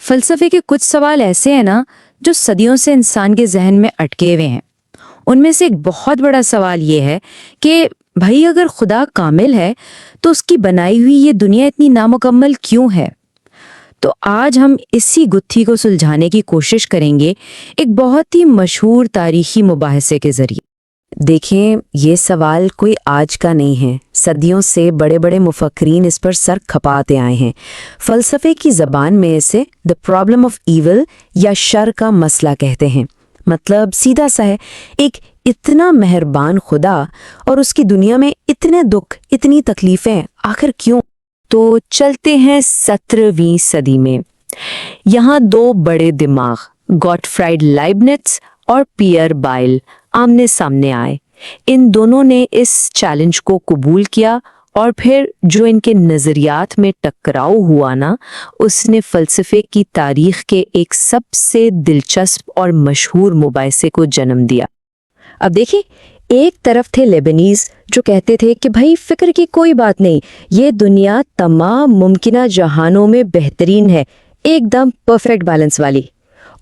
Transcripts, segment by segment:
فلسفے کے کچھ سوال ایسے ہیں نا جو صدیوں سے انسان کے ذہن میں اٹکے ہوئے ہیں۔ ان میں سے ایک بہت بڑا سوال یہ ہے کہ بھائی اگر خدا کامل ہے تو اس کی بنائی ہوئی یہ دنیا اتنی نامکمل کیوں ہے؟ تو آج ہم اسی گتھی کو سلجھانے کی کوشش کریں گے ایک بہت ہی مشہور تاریخی مباحثے کے ذریعے۔ دیکھیں، یہ سوال کوئی آج کا نہیں ہے، صدیوں سے بڑے بڑے مفکرین اس پر سر کھپاتے آئے ہیں۔ فلسفے کی زبان میں اسے the problem of evil یا شر کا مسئلہ کہتے ہیں۔ مطلب سیدھا سا ہے، ایک اتنا مہربان خدا اور اس کی دنیا میں اتنے دکھ، اتنی تکلیفیں، آخر کیوں؟ تو چلتے ہیں 17ویں صدی میں۔ یہاں دو بڑے دماغ گوٹفرائیڈ لائبنٹس اور پیئر بائل آمنے سامنے آئے۔ ان دونوں نے اس چیلنج کو قبول کیا اور پھر جو ان کے نظریات میں ٹکراؤ ہوا نا، اس نے فلسفے کی تاریخ کے ایک سب سے دلچسپ اور مشہور مباحثے کو جنم دیا۔ اب دیکھیں، ایک طرف تھے لیبنیز جو کہتے تھے کہ بھائی فکر کی کوئی بات نہیں، یہ دنیا تمام ممکنہ جہانوں میں بہترین ہے، ایک دم پرفیکٹ بیلنس والی۔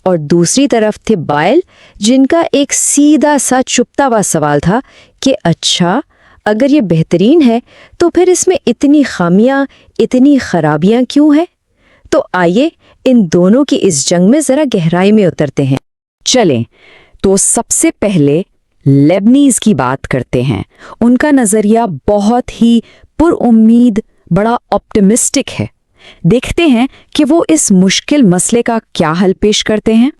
اور دوسری طرف تھے بائل جن کا ایک سیدھا سا چپتا ہوا سوال تھا کہ اچھا اگر یہ بہترین ہے تو پھر اس میں اتنی خامیاں، اتنی خرابیاں کیوں ہیں؟ تو آئیے ان دونوں کی اس جنگ میں ذرا گہرائی میں اترتے ہیں۔ چلیں تو سب سے پہلے لیبنیز کی بات کرتے ہیں۔ ان کا نظریہ بہت ہی پر امید، بڑا آپٹمسٹک ہے۔ دیکھتے ہیں کہ وہ اس مشکل مسئلے کا کیا حل پیش کرتے ہیں۔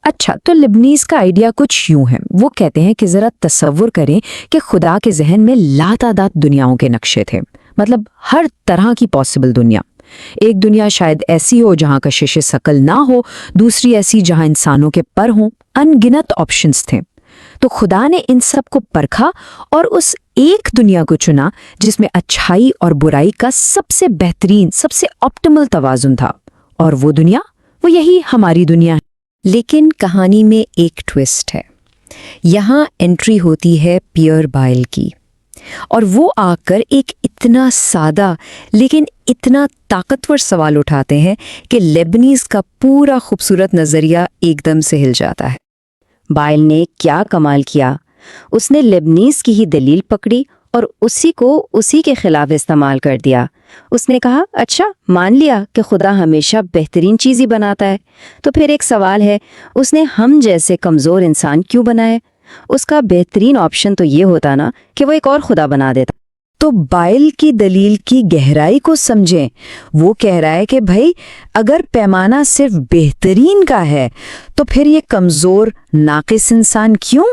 اچھا، تو لیبنیز کا آئیڈیا کچھ یوں ہے۔ وہ کہتے ہیں کہ ذرا تصور کریں کہ خدا کے ذہن میں لاتعداد دنیاؤں کے نقشے تھے، مطلب ہر طرح کی پاسبل دنیا۔ ایک دنیا شاید ایسی ہو جہاں کشش ثقل نہ ہو، دوسری ایسی جہاں انسانوں کے پر ہوں، ان گنت آپشنز تھے۔ تو خدا نے ان سب کو پرکھا اور اس ایک دنیا کو چنا جس میں اچھائی اور برائی کا سب سے بہترین، سب سے آپٹیمل توازن تھا، اور وہ دنیا، وہ یہی ہماری دنیا ہے۔ لیکن کہانی میں ایک ٹویسٹ ہے۔ یہاں انٹری ہوتی ہے پیئر بائل کی، اور وہ آ کر ایک اتنا سادہ لیکن اتنا طاقتور سوال اٹھاتے ہیں کہ لیبنیز کا پورا خوبصورت نظریہ ایک دم سے ہل جاتا ہے۔ بائل نے کیا کمال کیا، اس نے لیبنیز کی ہی دلیل پکڑی اور اسی کو اسی کے خلاف استعمال کر دیا۔ اس نے کہا اچھا مان لیا کہ خدا ہمیشہ بہترین چیز ہی بناتا ہے، تو پھر ایک سوال ہے، اس نے ہم جیسے کمزور انسان کیوں بنائے؟ اس کا بہترین آپشن تو یہ ہوتا نا کہ وہ ایک اور خدا بنا دیتا۔ تو بائل کی دلیل کی گہرائی کو سمجھیں۔ وہ کہہ رہا ہے کہ بھائی اگر پیمانہ صرف بہترین کا ہے تو پھر یہ کمزور، ناقص انسان کیوں؟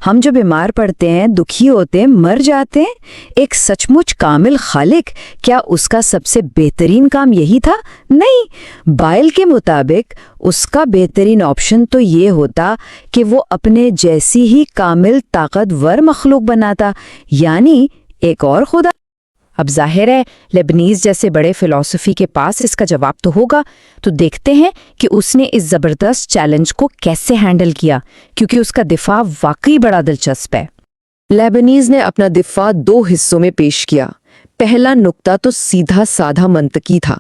ہم جو بیمار پڑتے ہیں، دکھی ہوتے ہیں، مر جاتے ہیں، ایک سچ مچ کامل خالق، کیا اس کا سب سے بہترین کام یہی تھا؟ نہیں، بائل کے مطابق اس کا بہترین آپشن تو یہ ہوتا کہ وہ اپنے جیسی ہی کامل طاقتور مخلوق بناتا، یعنی ایک اور خدا۔ اب ظاہر ہے لیبنیز جیسے بڑے فلسفی کے پاس اس کا جواب تو ہوگا، تو دیکھتے ہیں کہ اس نے اس زبردست چیلنج کو کیسے ہینڈل کیا، کیونکہ اس کا دفاع واقعی بڑا دلچسپ ہے۔ لیبنیز نے اپنا دفاع دو حصوں میں پیش کیا۔ پہلا نقطہ تو سیدھا سادھا منطقی تھا۔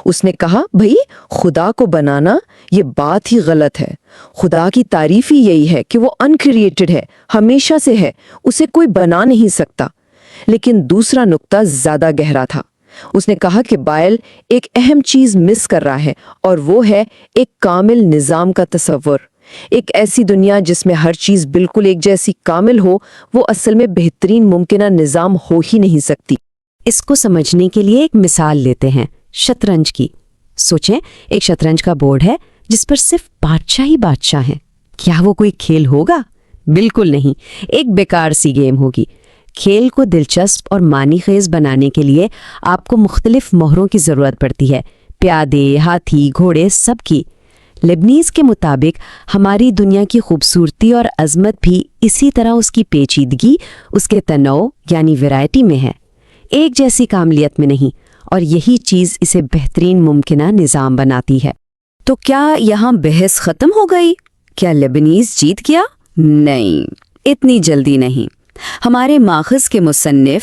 اس نے کہا بھئی خدا کو بنانا یہ بات ہی غلط ہے، خدا کی تعریف ہی یہی ہے کہ وہ انکریٹڈ ہے، ہمیشہ سے ہے، اسے کوئی بنا نہیں سکتا۔ لیکن دوسرا نقطہ زیادہ گہرا تھا۔ اس نے کہا کہ بائل ایک اہم چیز مس کر رہا ہے، اور وہ ہے ایک کامل نظام کا تصور۔ ایک ایسی دنیا جس میں ہر چیز بالکل ایک جیسی کامل ہو، وہ اصل میں بہترین ممکنہ نظام ہو ہی نہیں سکتی۔ اس کو سمجھنے کے لیے ایک مثال لیتے ہیں، شطرنج کی۔ سوچیں، ایک شطرنج کا بورڈ ہے جس پر صرف بادشاہ ہی بادشاہ ہیں۔ کیا وہ کوئی کھیل ہوگا؟ بالکل نہیں، ایک بیکار سی گیم ہوگی۔ کھیل کو دلچسپ اور معنی خیز بنانے کے لیے آپ کو مختلف مہروں کی ضرورت پڑتی ہے، پیادے، ہاتھی، گھوڑے، سب کی۔ لیبنیز کے مطابق ہماری دنیا کی خوبصورتی اور عظمت بھی اسی طرح اس کی پیچیدگی، اس کے تنوع یعنی ویرائٹی میں ہے، ایک جیسی کاملیت میں نہیں، اور یہی چیز اسے بہترین ممکنہ نظام بناتی ہے۔ تو کیا یہاں بحث ختم ہو گئی؟ کیا لیبنیز جیت گیا؟ نہیں، اتنی جلدی نہیں۔ ہمارے ماخذ کے مصنف